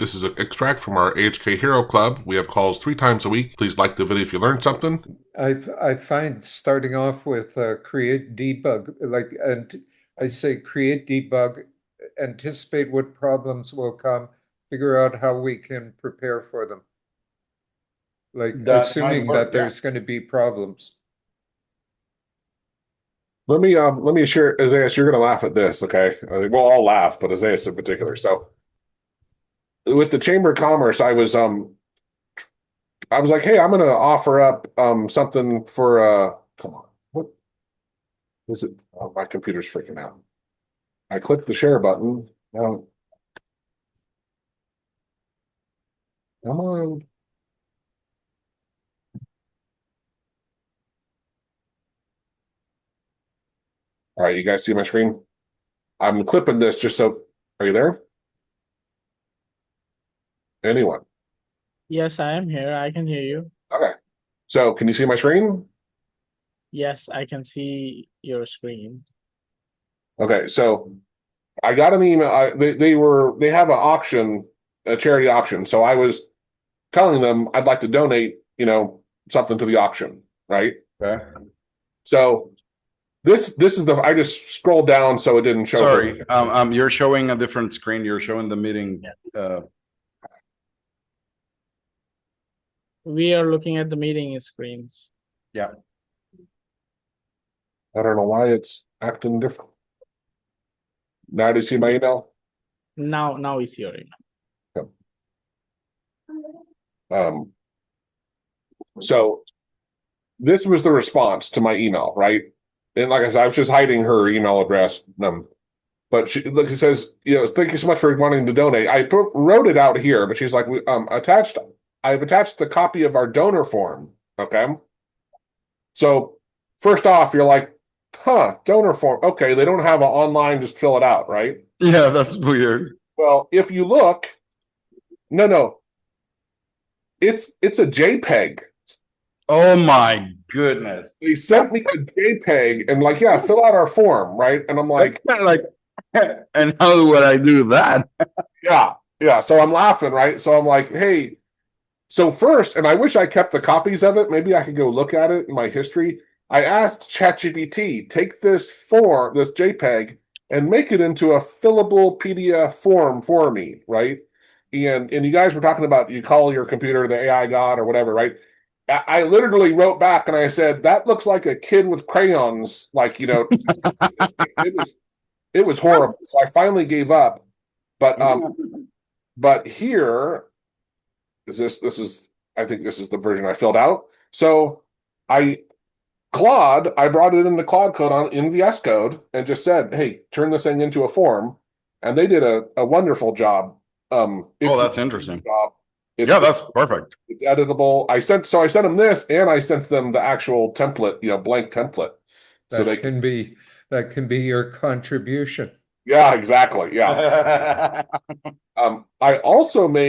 This is an extract from our AHK Hero Club. We have calls 3 times a week. Please like the video if you learned something. I find starting off with create debug, and I say create debug, anticipate what problems will come, figure out how we can prepare for them. Like That might assuming work, that there's going to be problems. Let me share, Isaiah, you're gonna laugh at this, okay? We'll all laugh, but Isaiah in particular. So with the Chamber of Commerce, I was like, hey, I'm gonna offer up something for come on. What is it? Oh, my computer's freaking out. I clicked the share button. Now, come on. All right, you guys see my screen? I'm clipping this just so. Are you there? Anyone? Yes, I am here. I can hear you. Okay. So can you see my screen? Yes, I can see your screen. Okay, so I got an email. They have an auction, a charity auction. So I was telling them I'd like to donate, something to the auction, right? Okay. So this is the I just scrolled down so it didn't show. Sorry, you're showing a different screen. You're showing the meeting. We are looking at the meeting screens. Yeah. I don't know why it's acting different. Now do you see my email? Now we see your email. So this was the response to my email, right? And like I said, I was just hiding her email address. But it says, thank you so much for wanting to donate. I wrote it out here, but she's like, I've attached the copy of our donor form. Okay. So first off, you're like, donor form. Okay, they don't have an online, just fill it out, right? Yeah, that's weird. Well, if you look, no. It's a JPEG. Oh my goodness. They sent me a JPEG and like, yeah, fill out our form, right? And I'm like, That's kind of like, and how would I do that? yeah. So I'm laughing, right? So I'm like, hey, so first, and I wish I kept the copies of it. Maybe I could go look at it in my history. I asked ChatGPT, take this form, this JPEG, and make it into a fillable PDF form for me, right? And you guys were talking about you call your computer the AI god or whatever, right? I literally wrote back and I said that looks like a kid with crayons, like it was horrible. So I finally gave up. But here is this is I think this is the version I filled out. So Claude, I brought it into Claude Code in VS Code and just said, hey, turn this thing into a form. And they did a wonderful job. Oh, that's interesting. Yeah, that's perfect. It's editable. I sent them this, and I sent them the actual template, blank template. So that can be your contribution. Yeah, exactly. Yeah. I also made